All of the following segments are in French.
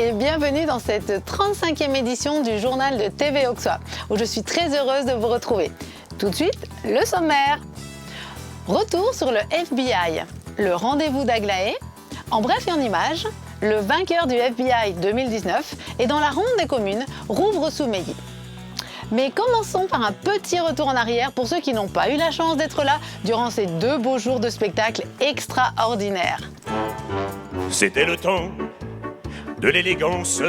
et bienvenue dans cette 35e édition du journal de TV Auxois, où je suis très heureuse de vous retrouver. Tout de suite, le sommaire. Retour sur le FBI, le rendez-vous d'Aglaé. En bref et en images, le vainqueur du FBI 2019 est dans la ronde des communes Rouvres-sous-Meilly. Mais commençons par un petit retour en arrière pour ceux qui n'ont pas eu la chance d'être là durant ces 2 beaux jours de spectacle extraordinaires. C'était le temps de l'élégance.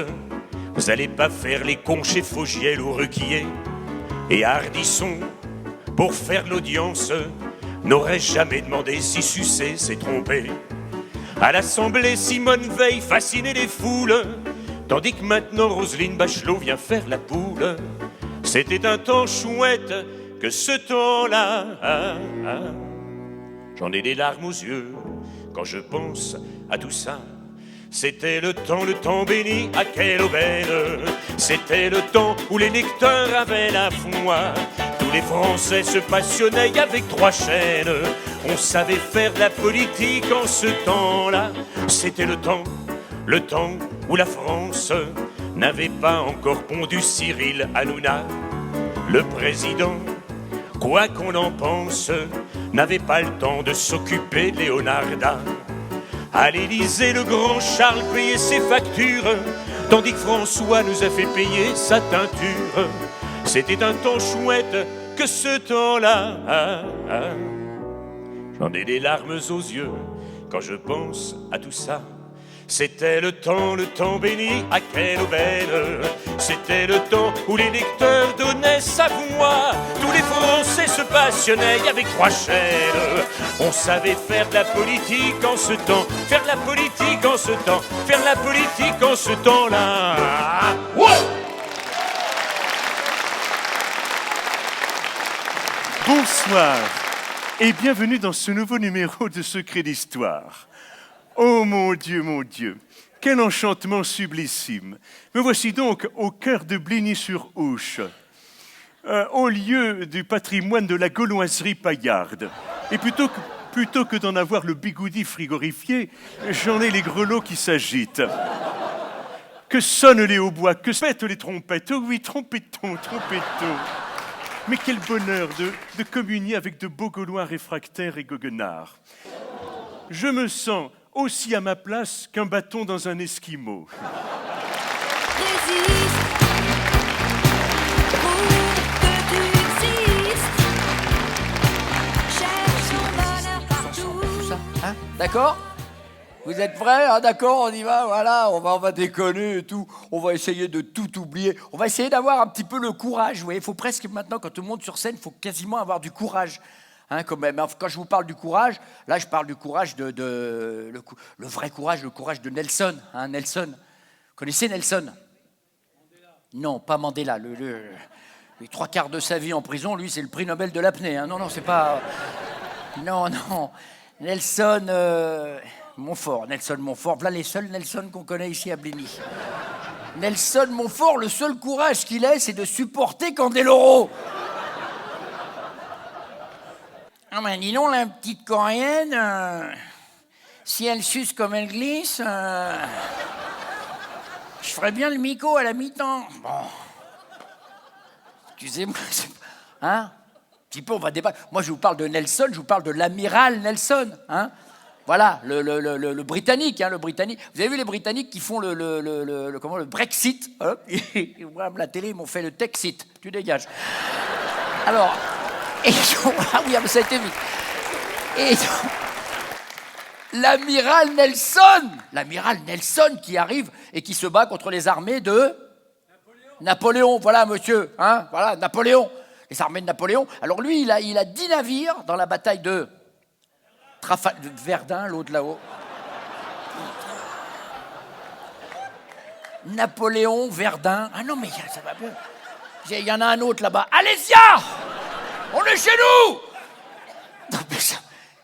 Vous allez pas faire les cons chez Fogiel ou Ruquier. Et Hardisson, pour faire l'audience, n'aurait jamais demandé si Sucé s'est trompé. À l'Assemblée, Simone Veil fascinait les foules, tandis que maintenant Roselyne Bachelot vient faire la poule. C'était un temps chouette que ce temps-là. J'en ai des larmes aux yeux quand je pense à tout ça. C'était le temps béni, à quelle aubaine. C'était le temps où les lecteurs avaient la foi. Tous les Français se passionnaient avec 3 chaînes. On savait faire de la politique en ce temps-là. C'était le temps où la France n'avait pas encore pondu Cyril Hanouna. Le président, quoi qu'on en pense, n'avait pas le temps de s'occuper de Léonarda. À l'Élysée, le grand Charles payait ses factures, tandis que François nous a fait payer sa teinture. C'était un temps chouette que ce temps-là. J'en ai des larmes aux yeux quand je pense à tout ça. C'était le temps béni, à quelle aubaine. C'était le temps où les lecteurs donnaient sa voix. Tous les Français se passionnaient avec 3 chaînes. On savait faire de la politique en ce temps, faire de la politique en ce temps, faire de la politique en ce temps-là. Ouais! Bonsoir et bienvenue dans ce nouveau numéro de Secrets d'Histoire. Oh mon Dieu, quel enchantement sublissime. Me voici donc au cœur de Bligny-sur-Ouche, au lieu du patrimoine de la gauloiserie paillarde. Et plutôt que d'en avoir le bigoudi frigorifié, j'en ai les grelots qui s'agitent. Que sonnent les hautbois, que pètent les trompettes. Oh oui, trompettons. Mais quel bonheur de communier avec de beaux Gaulois réfractaires et goguenards. Je me sens aussi à ma place qu'un bâton dans un esquimau. Résiste pour que tu existes. Cherche ton bonheur partout. Hein, d'accord ? Vous êtes prêts ? Ah, d'accord, on y va, voilà, on va déconner et tout. On va essayer de tout oublier. On va essayer d'avoir un petit peu le courage. Vous voyez, il faut presque maintenant, quand tout le monde sur scène, il faut quasiment avoir du courage. Hein, quand je vous parle du courage, là je parle du courage le vrai courage, le courage de Nelson. Hein, Nelson. Vous connaissez Nelson ? Mandela. Non, pas Mandela. Les 3/4 de sa vie en prison, lui, c'est le prix Nobel de l'apnée. Hein. Non, c'est pas... Non. Nelson Montfort. Voilà les seuls Nelson qu'on connaît ici à Bligny. Nelson Montfort, le seul courage qu'il ait, c'est de supporter Candeloro. Ah ben dis donc, la petite Coréenne, si elle suce comme elle glisse, je ferais bien le mico à la mi-temps. Bon. Excusez-moi, hein ? Un petit peu, on va débattre. Moi, je vous parle de Nelson, je vous parle de l'amiral Nelson, hein ? Voilà, le Britannique, hein, le Britannique. Vous avez vu les Britanniques qui font le Brexit, hein ? Ils voient la télé, ils m'ont fait le Texit. Tu dégages. Alors... ah oui, ça a été vite. Et l'amiral Nelson qui arrive et qui se bat contre les armées de Napoléon. Voilà, monsieur, hein, voilà, Napoléon. Les armées de Napoléon. Alors lui, il a 10 navires dans la bataille de Verdun, l'autre là-haut. Napoléon, Verdun. Ah non, mais ça va bien. Il y en a un autre là-bas. Alésia! On est chez nous! Non, mais ça,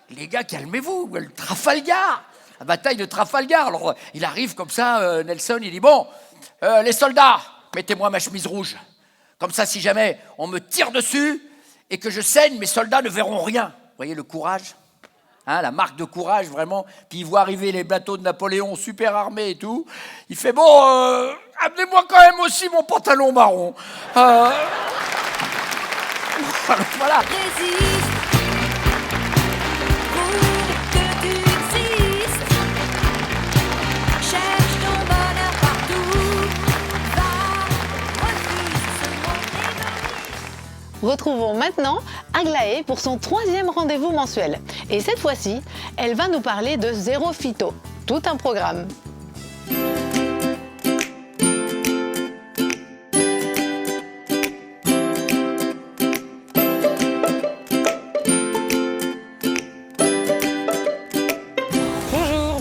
les gars, calmez-vous. Le Trafalgar, la bataille de Trafalgar. Alors, il arrive comme ça, Nelson, il dit, bon, les soldats, mettez-moi ma chemise rouge. Comme ça, si jamais on me tire dessus et que je saigne, mes soldats ne verront rien. Vous voyez le courage? hein, la marque de courage vraiment. Puis il voit arriver les bateaux de Napoléon super armés et tout. Il fait bon, amenez-moi quand même aussi mon pantalon marron. Voilà. Résiste pour que tu existes. Cherche ton bonheur partout. Va, refuse ce monde égoïste. Retrouvons maintenant Aglaé pour son 3e rendez-vous mensuel. Et cette fois-ci, elle va nous parler de Zéro Phyto. Tout un programme.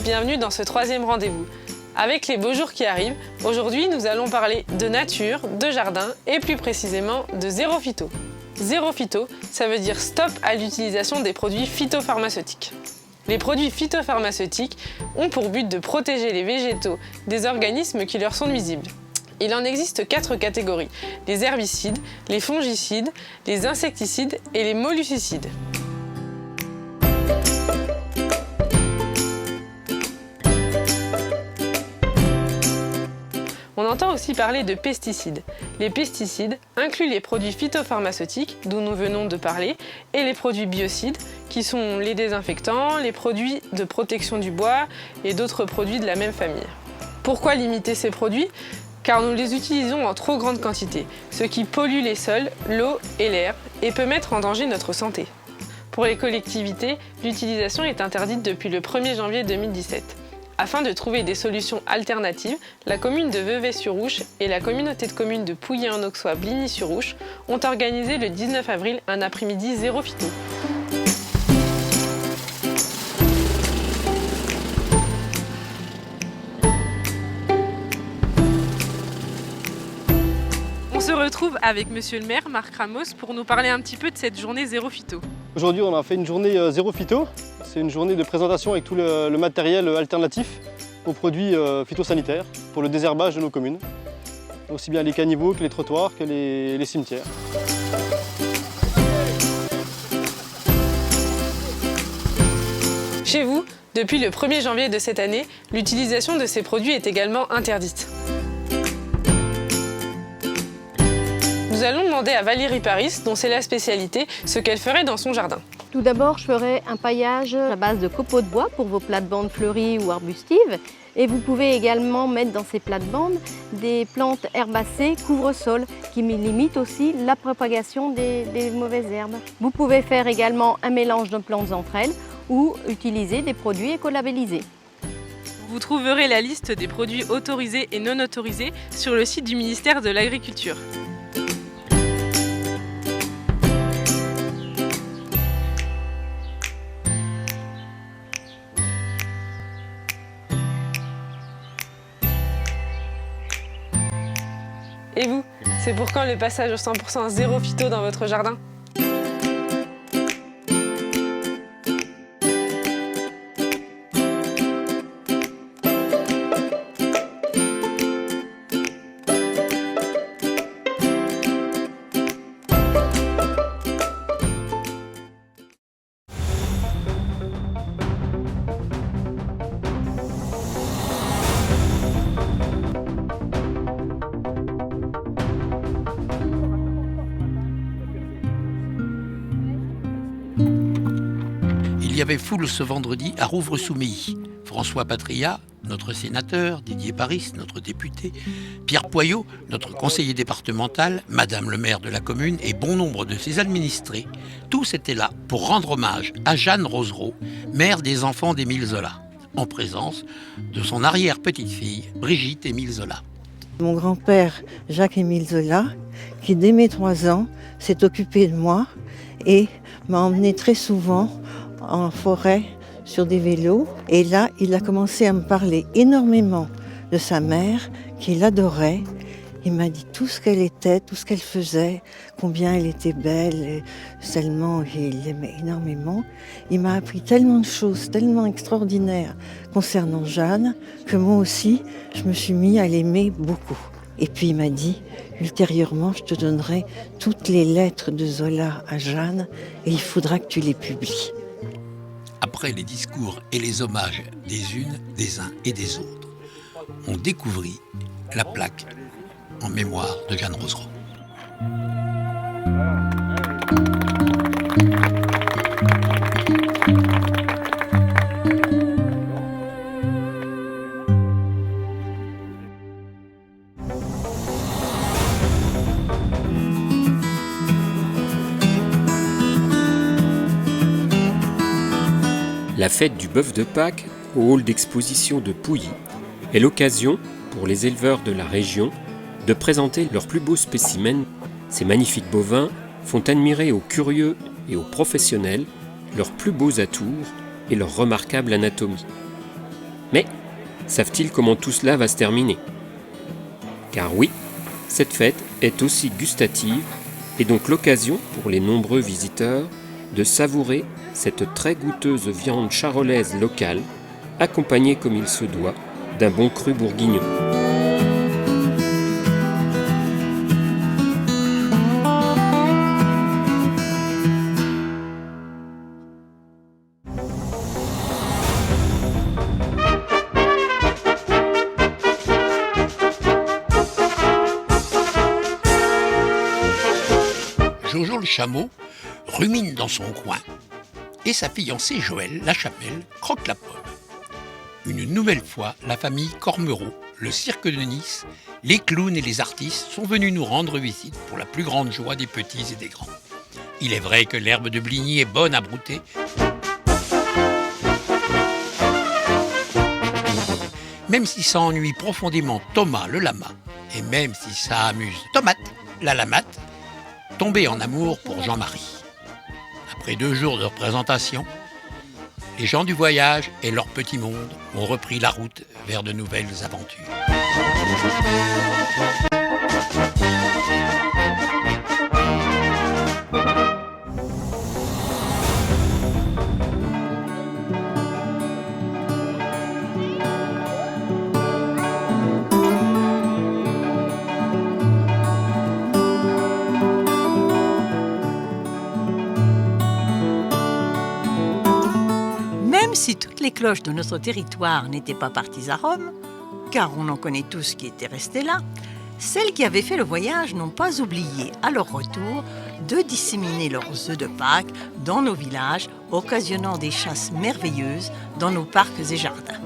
Bienvenue dans ce 3e rendez-vous. Avec les beaux jours qui arrivent, aujourd'hui nous allons parler de nature, de jardin et plus précisément de Zéro Phyto. Zéro Phyto, ça veut dire stop à l'utilisation des produits phytopharmaceutiques. Les produits phytopharmaceutiques ont pour but de protéger les végétaux des organismes qui leur sont nuisibles. Il en existe 4 catégories, les herbicides, les fongicides, les insecticides et les molluscicides. On entend aussi parler de pesticides. Les pesticides incluent les produits phytopharmaceutiques, dont nous venons de parler, et les produits biocides, qui sont les désinfectants, les produits de protection du bois et d'autres produits de la même famille. Pourquoi limiter ces produits ? Car nous les utilisons en trop grande quantité, ce qui pollue les sols, l'eau et l'air, et peut mettre en danger notre santé. Pour les collectivités, l'utilisation est interdite depuis le 1er janvier 2017. Afin de trouver des solutions alternatives, la commune de Vevey-sur-Ouche et la communauté de communes de Pouilly-en-Auxois-Bligny-sur-Ouche ont organisé le 19 avril un après-midi Zéro Phyto. On se retrouve avec Monsieur le maire, Marc Ramos, pour nous parler un petit peu de cette journée Zéro Phyto. Aujourd'hui, on a fait une journée Zéro Phyto. C'est une journée de présentation avec tout le matériel alternatif aux produits phytosanitaires pour le désherbage de nos communes. Aussi bien les caniveaux que les trottoirs que les cimetières. Chez vous, depuis le 1er janvier de cette année, l'utilisation de ces produits est également interdite. Nous allons demander à Valérie Paris, dont c'est la spécialité, ce qu'elle ferait dans son jardin. Tout d'abord, je ferai un paillage à base de copeaux de bois pour vos plates-bandes fleuries ou arbustives. Et vous pouvez également mettre dans ces plates-bandes des plantes herbacées couvre-sol qui limitent aussi la propagation des mauvaises herbes. Vous pouvez faire également un mélange de plantes entre elles ou utiliser des produits écolabellisés. Vous trouverez la liste des produits autorisés et non autorisés sur le site du ministère de l'Agriculture. Et vous, c'est pour quand le passage au 100% Zéro Phyto dans votre jardin ? Il y avait foule ce vendredi à Rouvres-sous-Meilly. François Patria, notre sénateur, Didier Paris, notre député, Pierre Poyot, notre conseiller départemental, Madame le maire de la commune et bon nombre de ses administrés, tous étaient là pour rendre hommage à Jeanne Rosereau, mère des enfants d'Émile Zola, en présence de son arrière-petite-fille, Brigitte Émile Zola. Mon grand-père, Jacques-Émile Zola, qui dès mes 3 ans s'est occupé de moi et m'a emmené très souvent en forêt sur des vélos. Et là, il a commencé à me parler énormément de sa mère, qu'il adorait. Il m'a dit tout ce qu'elle était, tout ce qu'elle faisait, combien elle était belle, et tellement il l'aimait énormément. Il m'a appris tellement de choses, tellement extraordinaires concernant Jeanne, que moi aussi, je me suis mis à l'aimer beaucoup. Et puis il m'a dit, ultérieurement, je te donnerai toutes les lettres de Zola à Jeanne et il faudra que tu les publies. après les discours et les hommages des unes, des uns et des autres, on découvrit la plaque en mémoire de Jeanne Rosereau. La fête du bœuf de Pâques au hall d'exposition de Pouilly est l'occasion pour les éleveurs de la région de présenter leurs plus beaux spécimens. Ces magnifiques bovins font admirer aux curieux et aux professionnels leurs plus beaux atours et leur remarquable anatomie. Mais savent-ils comment tout cela va se terminer? Car oui, cette fête est aussi gustative et donc l'occasion pour les nombreux visiteurs de savourer cette très goûteuse viande charolaise locale, accompagnée comme il se doit d'un bon cru bourguignon. Jojo le chameau rumine dans son coin et sa fiancée Joëlle Lachapelle croque la pomme. Une nouvelle fois, la famille Cormereau, le cirque de Nice, les clowns et les artistes sont venus nous rendre visite pour la plus grande joie des petits et des grands. Il est vrai que l'herbe de Bligny est bonne à brouter. Même si ça ennuie profondément Thomas le lama, et même si ça amuse Tomate la lamate, tombée en amour pour Jean-Marie. Après 2 jours de représentation, les gens du voyage et leur petit monde ont repris la route vers de nouvelles aventures. Même si toutes les cloches de notre territoire n'étaient pas parties à Rome, car on en connaît tous qui étaient restés là, celles qui avaient fait le voyage n'ont pas oublié, à leur retour, de disséminer leurs œufs de Pâques dans nos villages, occasionnant des chasses merveilleuses dans nos parcs et jardins.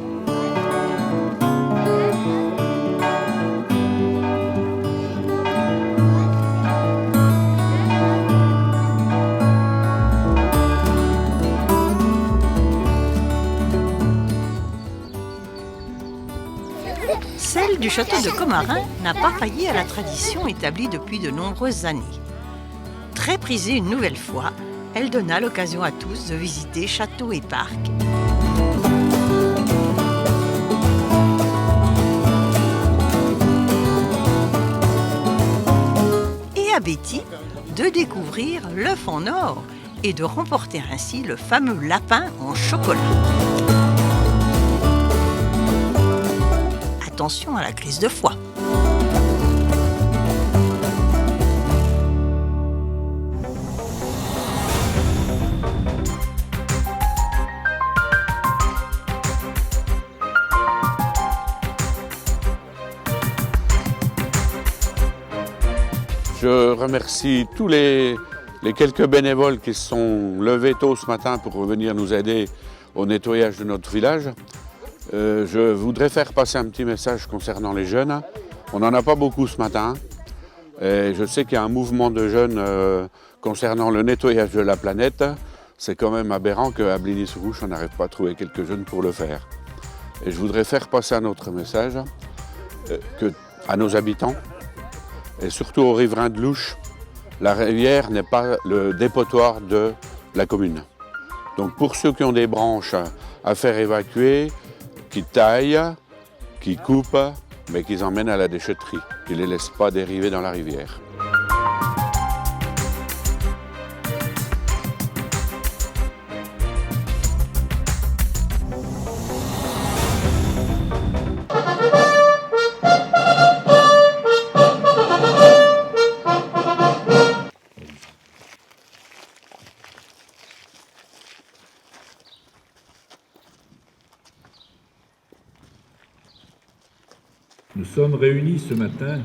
Celle du château de Commarin n'a pas failli à la tradition établie depuis de nombreuses années. Très prisée une nouvelle fois, elle donna l'occasion à tous de visiter château et parc. Et à Betty de découvrir l'œuf en or et de remporter ainsi le fameux lapin en chocolat. Attention à la crise de foie. Je remercie tous les quelques bénévoles qui se sont levés tôt ce matin pour venir nous aider au nettoyage de notre village. Je voudrais faire passer un petit message concernant les jeunes. On n'en a pas beaucoup ce matin. Et je sais qu'il y a un mouvement de jeunes concernant le nettoyage de la planète. C'est quand même aberrant qu'à Bligny-sur-Ouche, on n'arrive pas à trouver quelques jeunes pour le faire. Et je voudrais faire passer un autre message à nos habitants et surtout aux riverains de l'Ouche. La rivière n'est pas le dépotoir de la commune. Donc pour ceux qui ont des branches à faire évacuer, qui taillent, qui coupent, mais qu'ils emmènent à la déchetterie. Ils ne les laissent pas dériver dans la rivière. Nous sommes réunis ce matin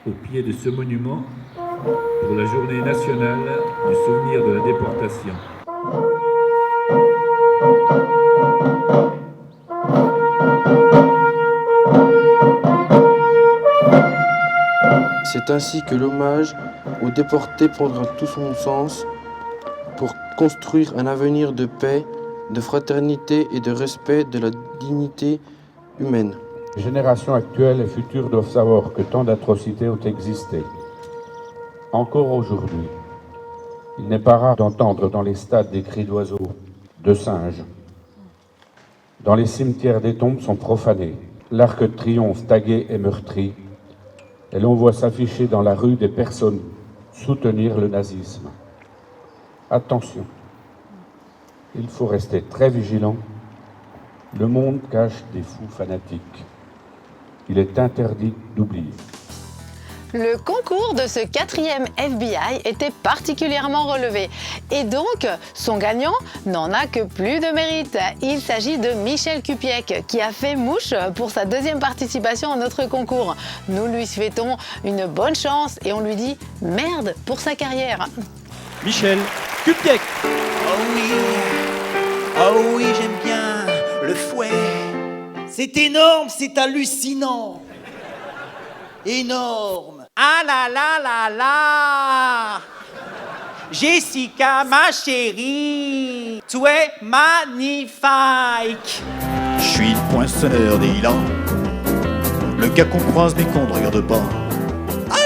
au pied de ce monument pour la journée nationale du souvenir de la déportation. C'est ainsi que l'hommage aux déportés prendra tout son sens pour construire un avenir de paix, de fraternité et de respect de la dignité humaine. Les générations actuelles et futures doivent savoir que tant d'atrocités ont existé. Encore aujourd'hui, il n'est pas rare d'entendre dans les stades des cris d'oiseaux, de singes. Dans les cimetières, des tombes sont profanées, l'arc de triomphe tagué et meurtri, et l'on voit s'afficher dans la rue des personnes soutenir le nazisme. Attention, il faut rester très vigilant. Le monde cache des fous fanatiques. Il est interdit d'oublier. Le concours de ce 4e FBI était particulièrement relevé et donc son gagnant n'en a que plus de mérite. Il s'agit de Michel Kupiec qui a fait mouche pour sa 2e participation à notre concours. Nous lui souhaitons une bonne chance et on lui dit merde pour sa carrière. Michel Kupiec. Oh oui, j'aime bien le fouet. C'est énorme, c'est hallucinant. Énorme. Ah là là là là. Jessica, ma chérie, tu es magnifique. Je suis le poinçonneur d'élan, le gars qu'on croise mais qu'on ne regarde pas.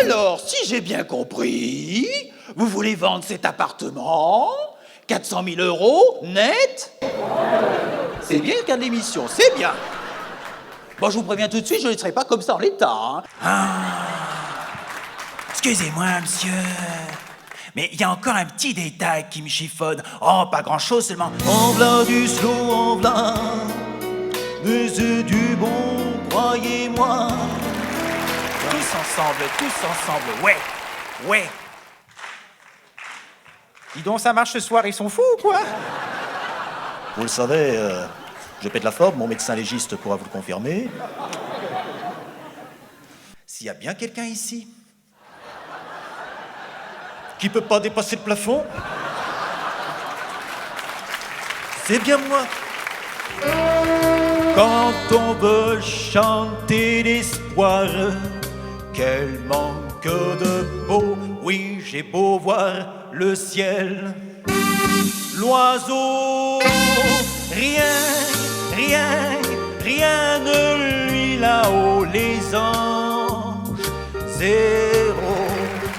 Alors, si j'ai bien compris, vous voulez vendre cet appartement 400 000 € net. C'est bien le cas de l'émission, c'est bien. Bon, je vous préviens tout de suite, je ne serai pas comme ça en l'état. Hein. Ah. Excusez-moi, monsieur. Mais il y a encore un petit détail qui me chiffonne. Oh, pas grand-chose seulement. En v'là du slow, en v'là. Mais c'est du bon, croyez-moi. Tous ensemble, ouais, ouais. Dis donc, ça marche ce soir, ils sont fous ou quoi? Vous le savez, je pète la forme, mon médecin légiste pourra vous le confirmer. S'il y a bien quelqu'un ici qui peut pas dépasser le plafond, c'est bien moi. Quand on veut chanter l'espoir, quel manque de beau, oui, j'ai beau voir le ciel, l'oiseau, rien ne lui là-haut, les anges, zéro.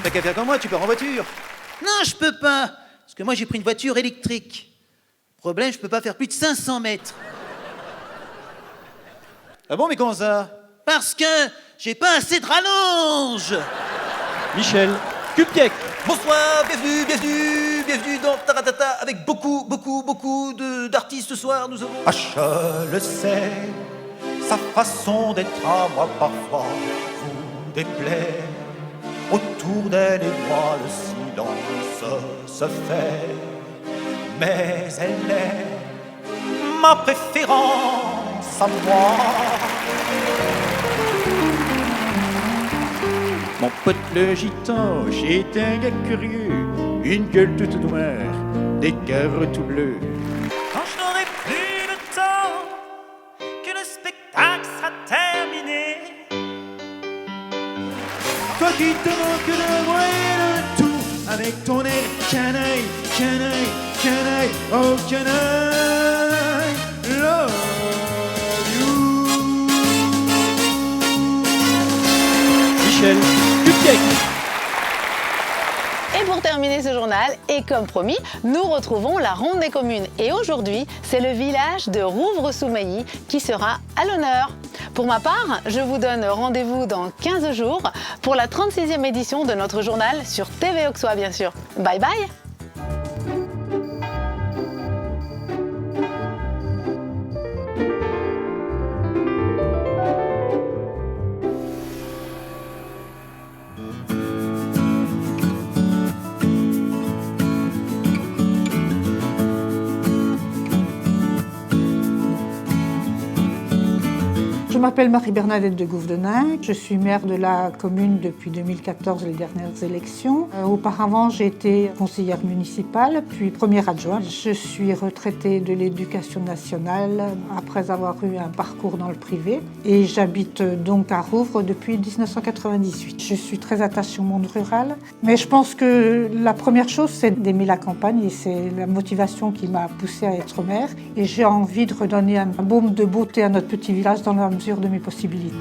T'as qu'à faire comme moi, tu pars en voiture. Non, je peux pas, parce que moi j'ai pris une voiture électrique. Problème, je peux pas faire plus de 500 mètres. Ah bon, mais comment ça? Parce que j'ai pas assez de rallonge. Michel Kupiec. Bonsoir, bienvenue dans Taratata avec beaucoup d'artistes ce soir. Nous avons... Ah, je le sais, sa façon d'être à moi parfois vous déplaît. Autour d'elle et moi le silence se fait, mais elle est ma préférence à moi. Mon pote le gitan, j'étais un gars curieux, une gueule toute noire, des cœurs tout bleus. Quand je n'aurai plus le temps, que le spectacle sera terminé. Toi qui te manques de moi et de tout, avec ton air canaille, oh canaille, love you. Michel Kupiec. Et pour terminer ce journal, et comme promis, nous retrouvons la Ronde des communes. Et aujourd'hui, c'est le village de Rouvres-sous-Meilly qui sera à l'honneur. Pour ma part, je vous donne rendez-vous dans 15 jours pour la 36e édition de notre journal sur TV Auxois, bien sûr. Bye bye! Je m'appelle Marie-Bernadette de Gouvedenin. Je suis maire de la commune depuis 2014, les dernières élections. Auparavant, j'ai été conseillère municipale, puis première adjointe. Je suis retraitée de l'éducation nationale après avoir eu un parcours dans le privé. Et j'habite donc à Rouvres depuis 1998. Je suis très attachée au monde rural. Mais je pense que la première chose, c'est d'aimer la campagne. Et c'est la motivation qui m'a poussée à être maire. Et j'ai envie de redonner un baume de beauté à notre petit village dans la mesure de mes possibilités.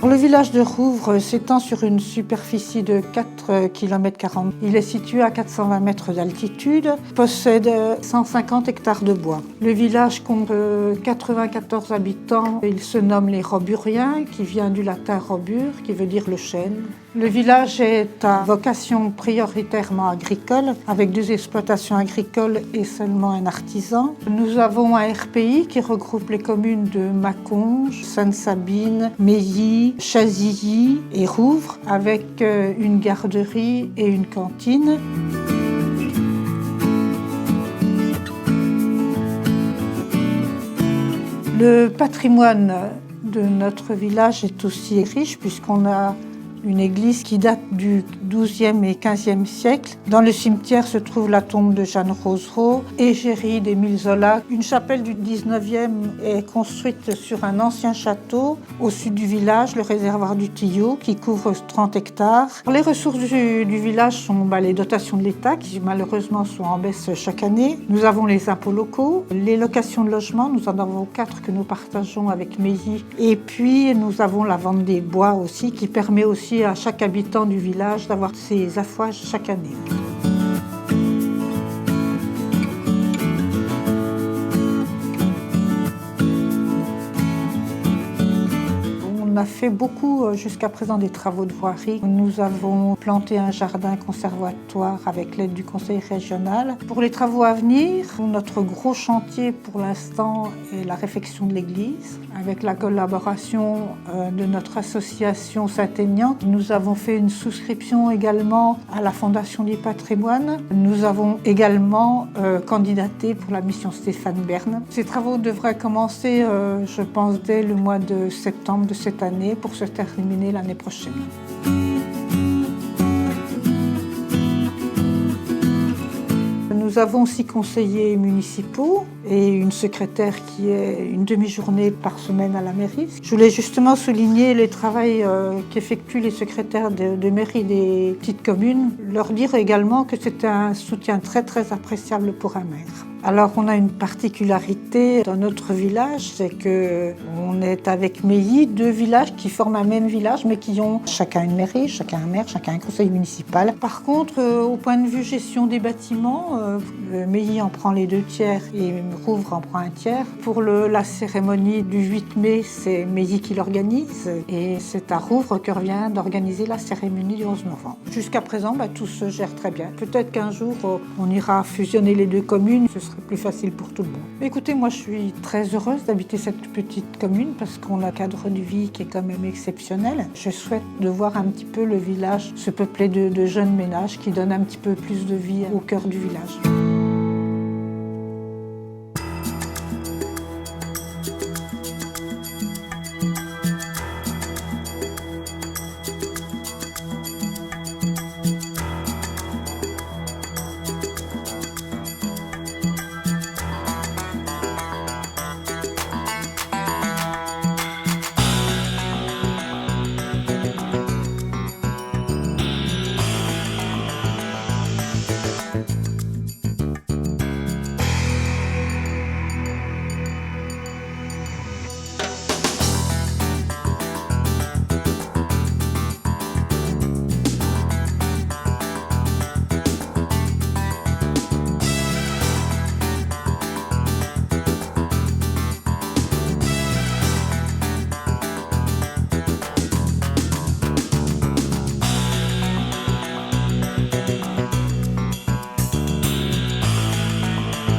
Le village de Rouvres s'étend sur une superficie de 4 km 40. Il est situé à 420 mètres d'altitude, possède 150 hectares de bois. Le village compte 94 habitants. Il se nomme les Roburiens, qui vient du latin robur, qui veut dire le chêne. Le village est à vocation prioritairement agricole, avec 2 exploitations agricoles et seulement un artisan. Nous avons un RPI qui regroupe les communes de Maconge, Sainte-Sabine, Meilly, Chazilly et Rouvres, avec une garderie et une cantine. Le patrimoine de notre village est aussi riche puisqu'on a une église qui date du XIIe et XVe siècle. Dans le cimetière se trouve la tombe de Jeanne Rosereau, égérie d'Émile Zola. Une chapelle du XIXe est construite sur un ancien château au sud du village, le réservoir du Tillot, qui couvre 30 hectares. Les ressources du village sont les dotations de l'État, qui malheureusement sont en baisse chaque année. Nous avons les impôts locaux, les locations de logements, nous en avons 4 que nous partageons avec Meilly. Et puis nous avons la vente des bois aussi, qui permet aussi à chaque habitant du village d'avoir ses affouages chaque année. On a fait beaucoup jusqu'à présent des travaux de voirie. Nous avons planté un jardin conservatoire avec l'aide du conseil régional. Pour les travaux à venir, notre gros chantier pour l'instant est la réfection de l'église. Avec la collaboration de notre association Saint-Aignan, nous avons fait une souscription également à la Fondation du patrimoine. Nous avons également candidaté pour la mission Stéphane Bern. Ces travaux devraient commencer, je pense, dès le mois de septembre de cette année pour se terminer l'année prochaine. Nous avons 6 conseillers municipaux et une secrétaire qui est une demi-journée par semaine à la mairie. Je voulais justement souligner le travail qu'effectuent les secrétaires de mairie des petites communes, leur dire également que c'est un soutien très très appréciable pour un maire. Alors on a une particularité dans notre village, c'est qu'on est avec Meilly, 2 villages qui forment un même village mais qui ont chacun une mairie, chacun un maire, chacun un conseil municipal. Par contre, au point de vue gestion des bâtiments, Meilly en prend les 2 tiers et Rouvres en prend 1 tiers. Pour la cérémonie du 8 mai, c'est Meilly qui l'organise et c'est à Rouvres que revient d'organiser la cérémonie du 11 novembre. Jusqu'à présent, tout se gère très bien. Peut-être qu'un jour, on ira fusionner les 2 communes, ce serait plus facile pour tout le monde. Écoutez, moi je suis très heureuse d'habiter cette petite commune parce qu'on a un cadre de vie qui est quand même exceptionnel. Je souhaite de voir un petit peu le village se peupler de jeunes ménages qui donnent un petit peu plus de vie au cœur du village.